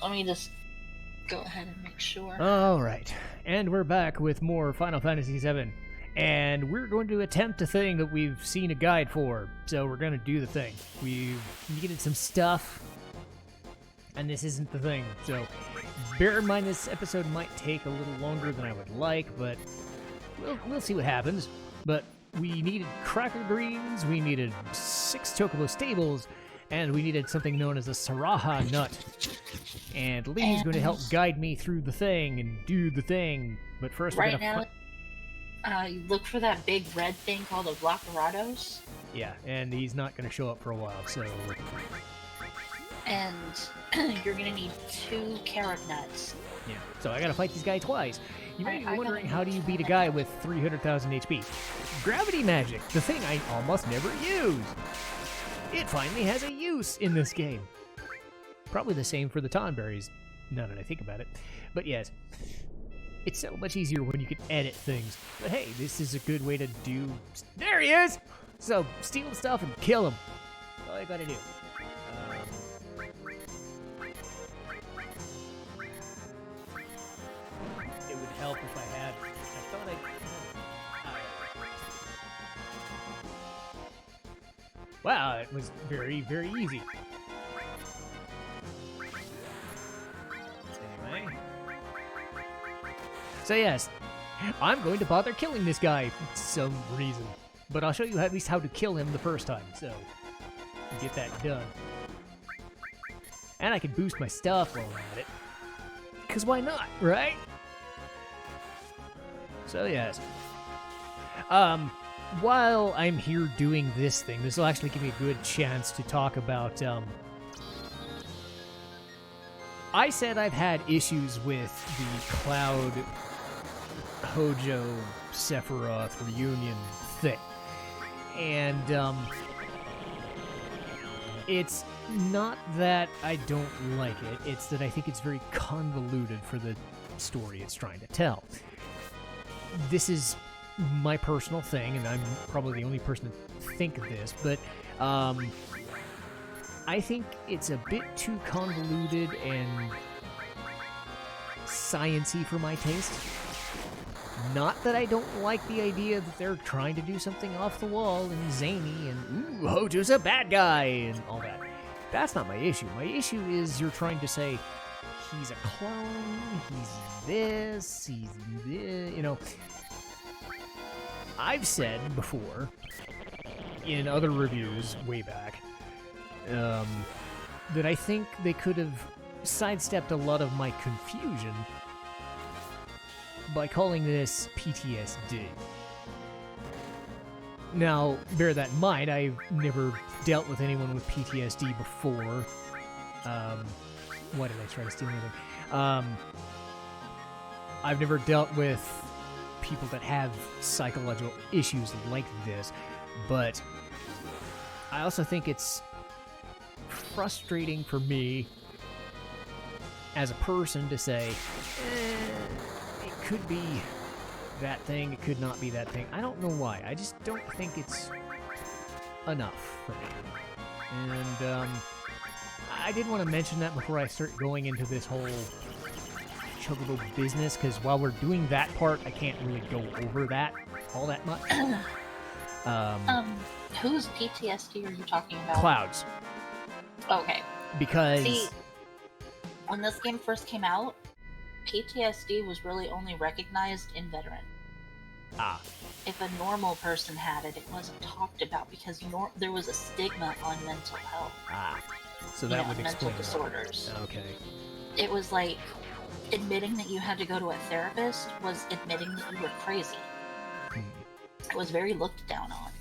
let me just go ahead and make sure. Alright, and we're back with more Final Fantasy VII. And we're going to attempt a thing that we've seen a guide for. So we're going to do the thing. We've needed some stuff, and this isn't the thing. So bear in mind this episode might take a little longer than I would like, but we'll see what happens. But we needed cracker greens, we needed 6 chocobo stables, and we needed something known as a Saraha nut. And Leigh's going to help guide me through the thing and do the thing. But first we're going to... you look for that big red thing called a Blockerados. Yeah, and he's not going to show up for a while, so... And you're going to need 2 carrot nuts. Yeah, so I got to fight this guy twice. You may be wondering, how do you beat a guy with 300,000 HP? Gravity magic, the thing I almost never use. It finally has a use in this game. Probably the same for the Tonberries, now that I think about it. But yes... It's so much easier when you can edit things. But hey, this is a good way to do... There he is! So, steal stuff and kill him. That's all I gotta do. It would help if I had... I thought I... Wow, it was very, very easy. Anyway... So yes, I'm going to bother killing this guy for some reason. But I'll show you at least how to kill him the first time, so get that done. And I can boost my stuff while I'm at it. Because why not, right? So yes. While I'm here doing this thing, this will actually give me a good chance to talk about... I said I've had issues with the Cloud... Hojo Sephiroth reunion thing. And it's not that I don't like it, it's that I think it's very convoluted for the story it's trying to tell. This is my personal thing, and I'm probably the only person to think this, but I think it's a bit too convoluted and science-y for my taste. Not that I don't like the idea that they're trying to do something off the wall and zany and, ooh, Hojo's a bad guy and all that. That's not my issue. My issue is you're trying to say, he's a clone, he's this, he's this, you know. I've said before, in other reviews way back, that I think they could have sidestepped a lot of my confusion by calling this PTSD. Now, bear that in mind, I've never dealt with anyone with PTSD before. Why did I try to steal anything? I've never dealt with people that have psychological issues like this, but I also think it's frustrating for me as a person to say, it could be that thing, it could not be that thing. I don't know why. I just don't think it's enough for me. And I did want to mention that before I start going into this whole Chocobo business, because while we're doing that part, I can't really go over that all that much. Whose PTSD are you talking about? Cloud's. Okay. Because... See, when this game first came out, PTSD was really only recognized in veteran. Ah. If a normal person had it, it wasn't talked about because there was a stigma on mental health. Ah. So that would explain mental disorders. Okay. It was like admitting that you had to go to a therapist was admitting that you were crazy. It was very looked down on.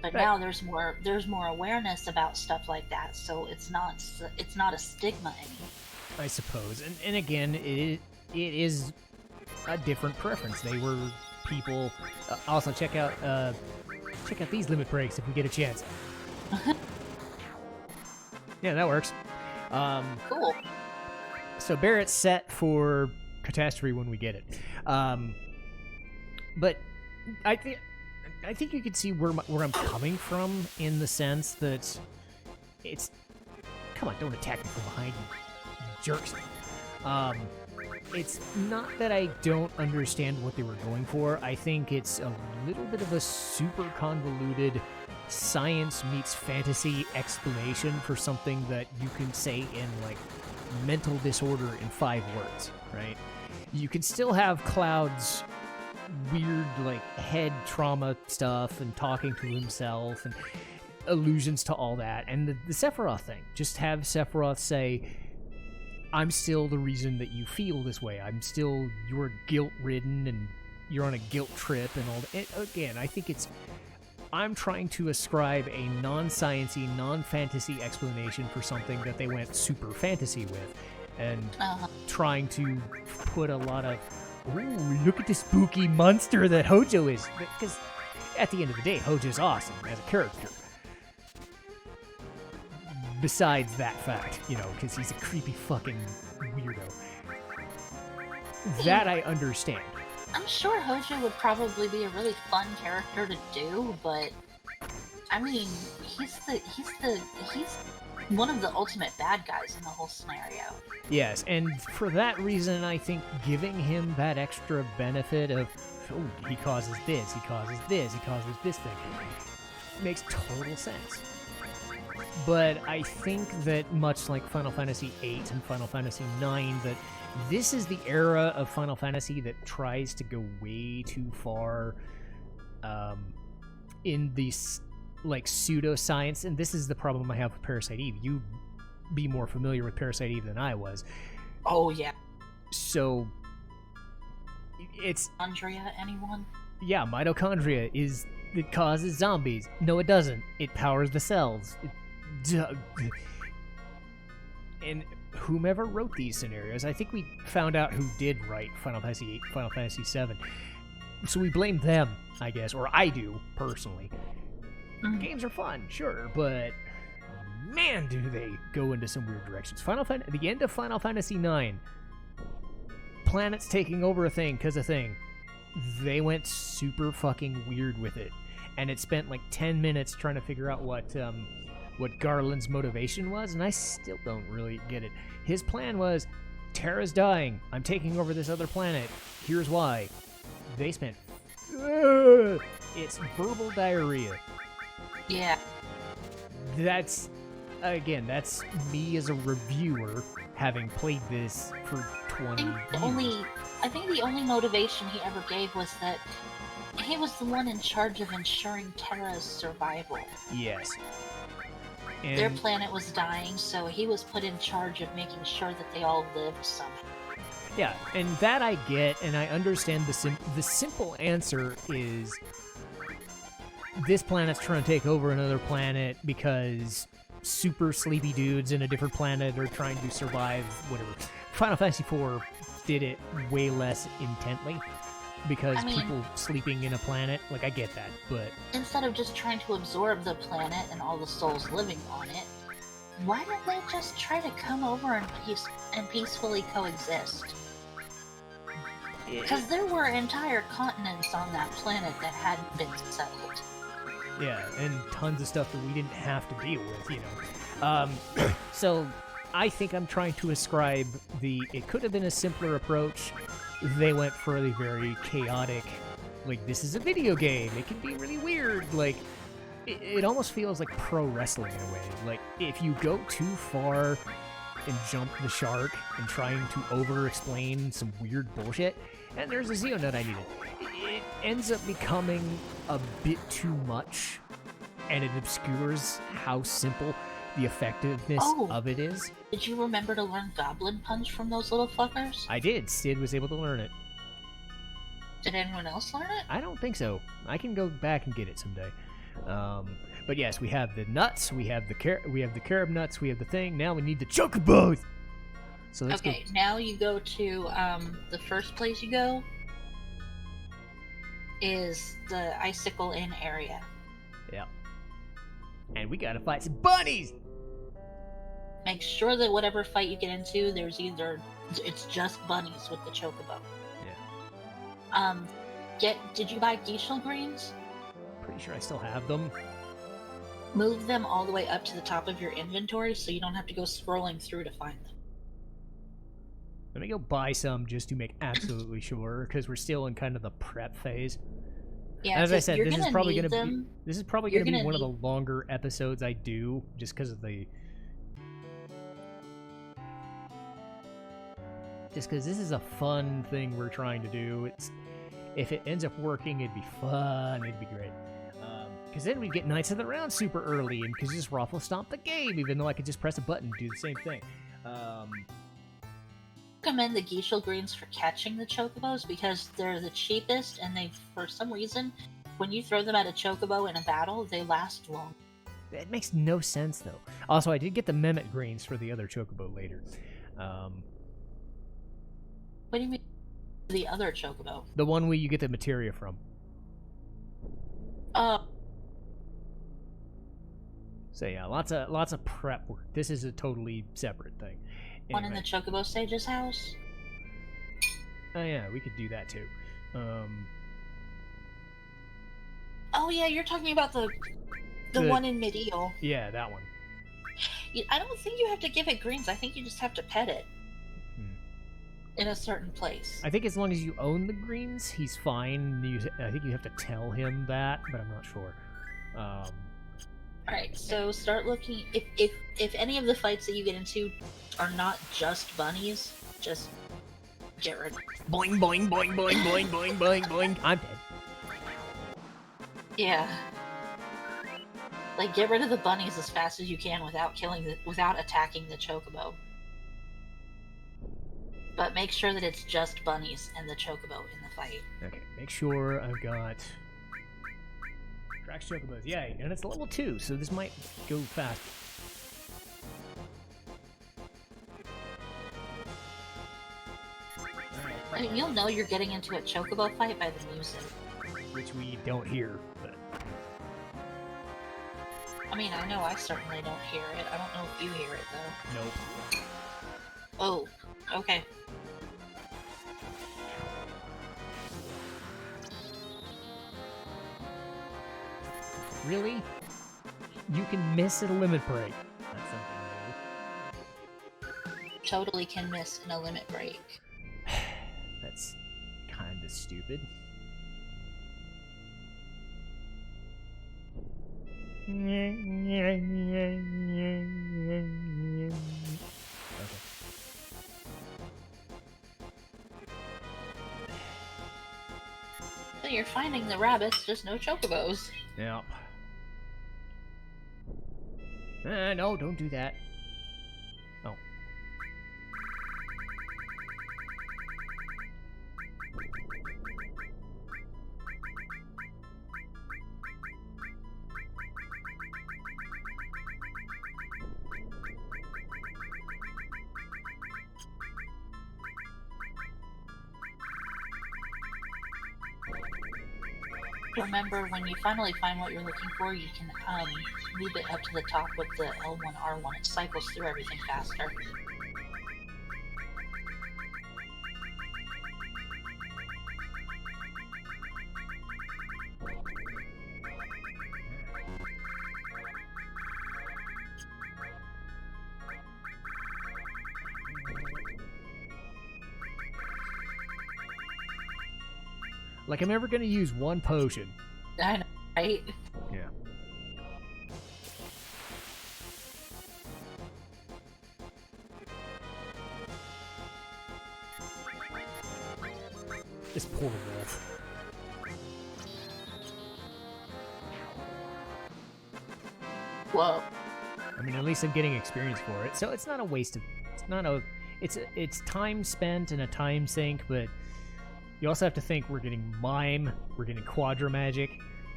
But now there's more awareness about stuff like that, so it's not a stigma anymore. I suppose, and again, it is a different preference. They were people. Also, check out these limit breaks if we get a chance. Yeah, that works. Cool. So Barrett's set for catastrophe when we get it. But I think you can see where I'm coming from, in the sense that it's come on, don't attack me from behind, you jerks. It's not that I don't understand what they were going for. I think it's a little bit of a super convoluted science meets fantasy explanation for something that you can say in, like, mental disorder in 5 words, right? You can still have Cloud's weird, like, head trauma stuff and talking to himself and allusions to all that. And the Sephiroth thing. Just have Sephiroth say, I'm still the reason that you feel this way. You're guilt-ridden and you're on a guilt trip and all that. And again, I think I'm trying to ascribe a non-sciencey, non-fantasy explanation for something that they went super fantasy with. And trying to put a lot of, ooh, look at the spooky monster that Hojo is. Because at the end of the day, Hojo's awesome as a character. Besides that fact, because he's a creepy fucking weirdo. That I understand. I'm sure Hojo would probably be a really fun character to do, but I mean, he's one of the ultimate bad guys in the whole scenario. Yes, and for that reason, I think giving him that extra benefit of, oh, he causes this, he causes this, he causes this thing, makes total sense. But I think that much like Final Fantasy VIII and Final Fantasy IX, that this is the era of Final Fantasy that tries to go way too far in these, like, pseudoscience, and this is the problem I have with Parasite Eve. You'd be more familiar with Parasite Eve than I was. Oh, yeah. So, it's... Mitochondria, anyone? Yeah, mitochondria it causes zombies. No, it doesn't. It powers the cells. And whomever wrote these scenarios, I think we found out who did write Final Fantasy VIII, Final Fantasy VII. So we blame them, I guess, or I do, personally. Games are fun, sure, but man, do they go into some weird directions. The end of Final Fantasy IX, planets taking over a thing because a thing. They went super fucking weird with it, and it spent like 10 minutes trying to figure out what Garland's motivation was, and I still don't really get it. His plan was, Terra's dying, I'm taking over this other planet, here's why. They spent... It's verbal diarrhea. Yeah. That's me as a reviewer, having played this for 20 years. I think the only motivation he ever gave was that he was the one in charge of ensuring Terra's survival. Yes. And their planet was dying, so he was put in charge of making sure that they all lived somehow. Yeah, and that I get, and I understand the simple answer is this planet's trying to take over another planet because super sleepy dudes in a different planet are trying to survive, whatever. Final Fantasy IV did it way less intently because people sleeping in a planet, like, I get that, but... Instead of just trying to absorb the planet and all the souls living on it, why don't they just try to come over and peacefully coexist? Because there were entire continents on that planet that hadn't been settled. Yeah, and tons of stuff that we didn't have to deal with, So, I think I'm trying to ascribe it could have been a simpler approach. They went for a very chaotic, like, this is a video game, it can be really weird, like, it almost feels like pro wrestling in a way. Like, if you go too far and jump the shark and trying to over-explain some weird bullshit, and there's a Xeonut I needed, it ends up becoming a bit too much, and it obscures how simple the effectiveness of it is. Did you remember to learn Goblin Punch from those little fuckers? I did. Sid was able to learn it. Did anyone else learn it? I don't think so. I can go back and get it someday. But yes, we have the nuts, we have the carob nuts, we have the thing. Now we need the chocobos. So let's go. Now you go to the first place you go is the Icicle Inn area. Yeah. And we gotta fight some bunnies. Make sure that whatever fight you get into, it's just bunnies with the chocobo. Yeah. Did you buy Geishel greens? Pretty sure I still have them. Move them all the way up to the top of your inventory so you don't have to go scrolling through to find them. Let me go buy some just to make absolutely sure, because we're still in kind of the prep phase. Yeah, as I said, this is probably going to be one of the longer episodes I do, just because of the. Just because this is a fun thing we're trying to do. If it ends up working, it'd be fun. It'd be great. Because then we get Knights of the Round super early, and because just Raffle Stomp the game, even though I could just press a button and do the same thing. Recommend the Geishel greens for catching the chocobos because they're the cheapest, and they, for some reason, when you throw them at a chocobo in a battle, they last long. It makes no sense, though. Also, I did get the Mehmet greens for the other chocobo later. What do you mean, the other chocobo? The one where you get the materia from. So yeah, lots of prep work. This is a totally separate thing. One in the Chocobo Sage's house? Oh yeah, we could do that too. Oh yeah, you're talking about the one in Medieval. Yeah, that one. I don't think you have to give it greens. I think you just have to pet it. In a certain place. I think as long as you own the greens, he's fine. I think you have to tell him that, but I'm not sure. Alright, so start looking. If any of the fights that you get into are not just bunnies, just get rid of them. Boing, boing, boing, boing, boing, boing, boing, boing. I'm dead. Yeah. Like, get rid of the bunnies as fast as you can without attacking the chocobo. But make sure that it's just bunnies and the chocobo in the fight. Okay, make sure I've got Drax chocobos. Yay, and it's level 2, so this might go fast. I mean, you'll know you're getting into a chocobo fight by the music. Which we don't hear, but... I mean, I know I certainly don't hear it. I don't know if you hear it, though. Nope. Oh, okay. Really? You can miss at a limit break. That's something new. Totally can miss in a limit break. That's kinda stupid. Okay. So you're finding the rabbits, just no chocobos. Yep. No, don't do that. Oh. Remember, when you finally find what you're looking for, you can move it up to the top with the L1, R1. It cycles through everything faster. Like I'm ever gonna use one potion. I know, right? Yeah. This poor wolf. Whoa. I mean, at least I'm getting experience for it, so it's not a waste of. It's not a. It's time spent and a time sink, but you also have to think we're getting Mime, we're getting Quadra Magic,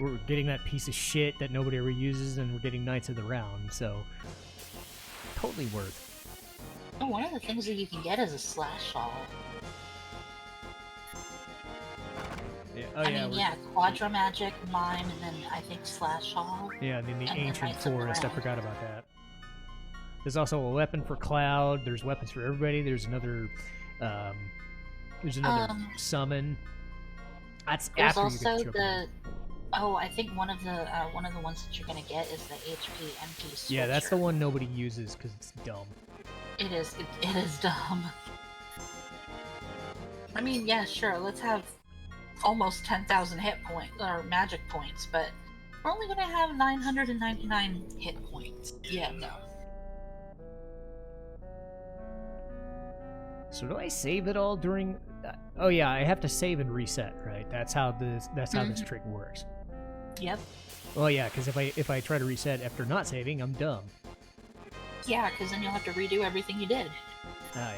we're getting that piece of shit that nobody ever uses, and we're getting Knights of the Round, so totally worth. Oh, one of the things that you can get is a slash shawl. Yeah. I mean, yeah, Quadra Magic, Mime, and then I think slash shawl. Yeah, and then the and Ancient Knights of the Forest, I Round. forgot about that. There's also a weapon for Cloud, there's weapons for everybody, there's another summon. That's There's after you also get Chocobo. Oh, I think one of the ones that you're gonna get is the HP MP switcher. Yeah, that's the one nobody uses because it's dumb. It is. It is dumb. I mean, yeah, sure. Let's have almost 10,000 hit points or magic points, but we're only gonna have 999 hit points. Yeah, no. So do I save it all during? Oh yeah, I have to save and reset, right? That's how this trick works. Yep. Well, yeah, because if I try to reset after not saving, I'm dumb. Yeah, because then you'll have to redo everything you did. Oh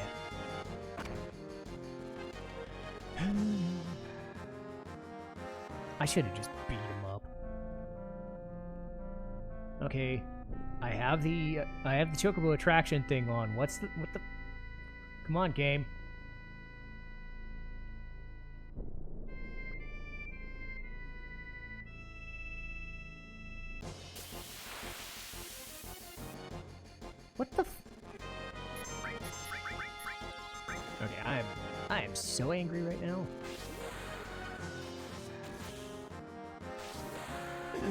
yeah. I should have just beat him up. Okay, I have the Chocobo attraction thing on. What the? Come on, game. What the? Okay, I am so angry right now.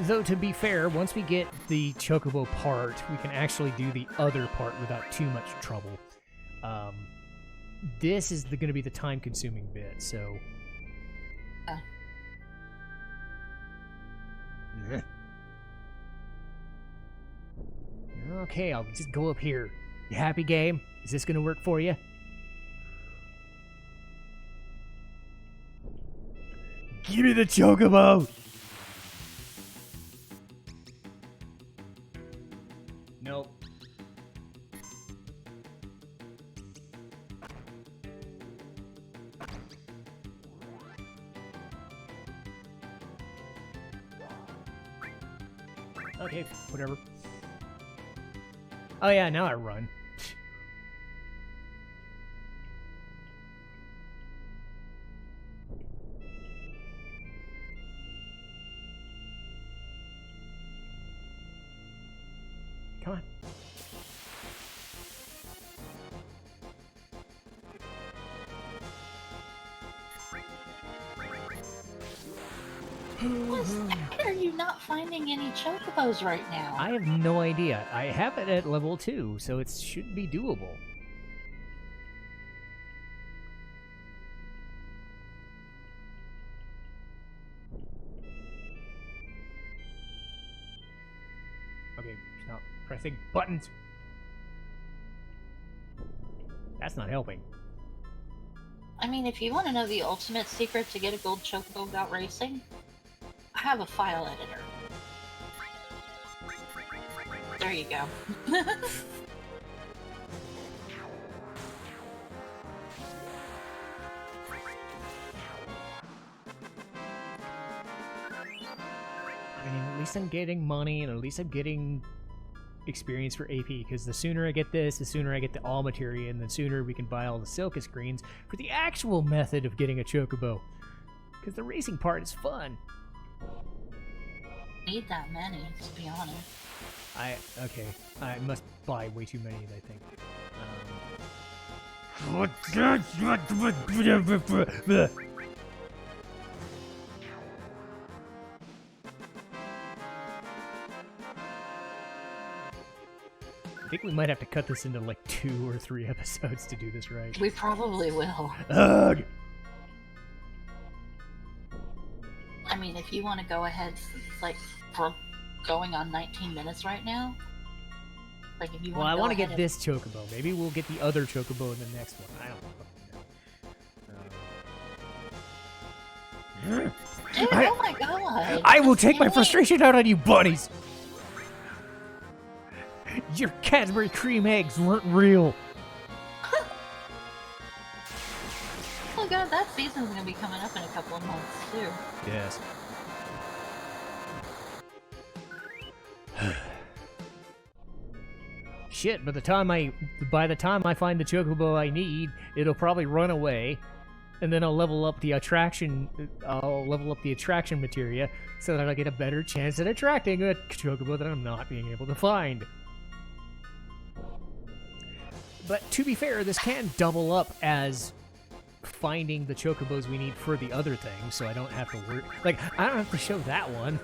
Though, to be fair, once we get the Chocobo part, we can actually do the other part without too much trouble. This is going to be the time-consuming bit, so... Okay, I'll just go up here. You happy, game? Is this going to work for you? Give me the Chocobo! Nope. Okay, whatever. Oh yeah, now I run. Come on. Why are you not finding any chocobos right now? I have no idea. I have it at level 2, so it should be doable. Okay, stop pressing buttons. That's not helping. I mean, if you want to know the ultimate secret to get a gold chocobo without racing, I have a file editor. There you go. I mean, at least I'm getting money, and at least I'm getting experience for AP, because the sooner I get this, the sooner I get the all materia, and the sooner we can buy all the Silka screens for the actual method of getting a Chocobo. Because the racing part is fun. Need that many, to be honest. Okay, I must buy way too many, I think. I think we might have to cut this into like 2 or 3 episodes to do this right. We probably will. Ugh! I mean, if you want to go ahead, like, for going on 19 minutes right now, like, if you want. Well, I want to get this Chocobo. Maybe we'll get the other Chocobo in the next one. I don't know. Dude, oh my god! I will take my frustration out on you, bunnies! Your Cadbury cream eggs weren't real. Oh god, that season's gonna be coming up in a couple of months too. Yes. Shit, by the time I find the Chocobo I need, it'll probably run away, and then I'll level up the attraction materia so that I'll get a better chance at attracting a Chocobo that I'm not being able to find. But to be fair, this can double up as finding the chocobos we need for the other thing, so I don't have to worry. Like, I don't have to show that one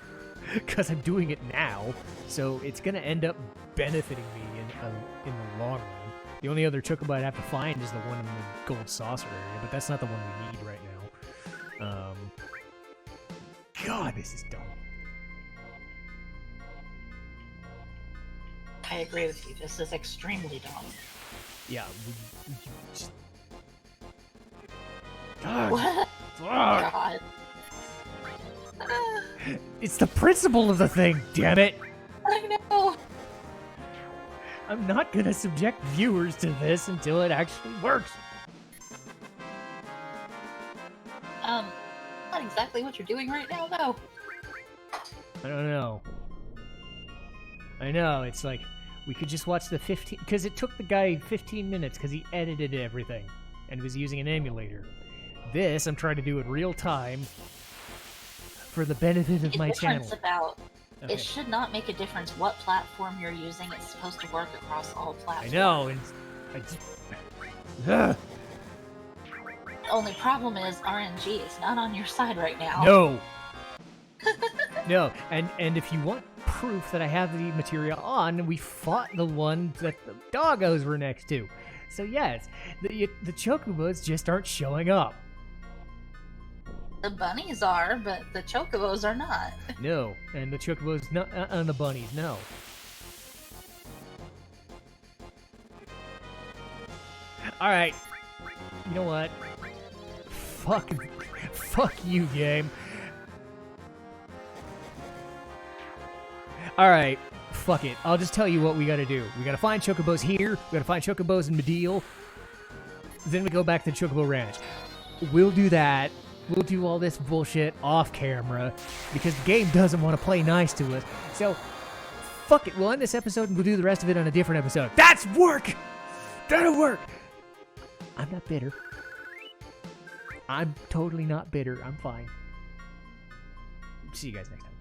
because I'm doing it now, so it's gonna end up benefiting me in the long run. The only other chocobo I'd have to find is the one in the gold saucer area, but that's not the one we need right now. God, this is dumb. I agree with you. This is extremely dumb. Yeah. Just... God. What? Fuck. God. It's the principle of the thing, damn it! I know. I'm not gonna subject viewers to this until it actually works. Not exactly what you're doing right now, though. I don't know. I know, it's like, we could just watch the 15... Because it took the guy 15 minutes because he edited everything and was using an emulator. This, I'm trying to do in real time for the benefit of my channel. It should not make a difference what platform you're using. It's supposed to work across all platforms. I know, and I just... The only problem is RNG is not on your side right now. No! No, and if you want proof that I have the material on, we fought the one that the doggos were next to. So yes, the chocobos just aren't showing up. The bunnies are, but the chocobos are not. No, and the chocobos, no, and the bunnies, no. Alright, you know what? Fuck you, game. Alright, fuck it. I'll just tell you what we gotta do. We gotta find chocobos here, we gotta find chocobos in Medeal, then we go back to Chocobo Ranch. We'll do that. We'll do all this bullshit off camera because the game doesn't want to play nice to us. So, fuck it. We'll end this episode and we'll do the rest of it on a different episode. That's work! That'll work! I'm not bitter. I'm totally not bitter. I'm fine. See you guys next time.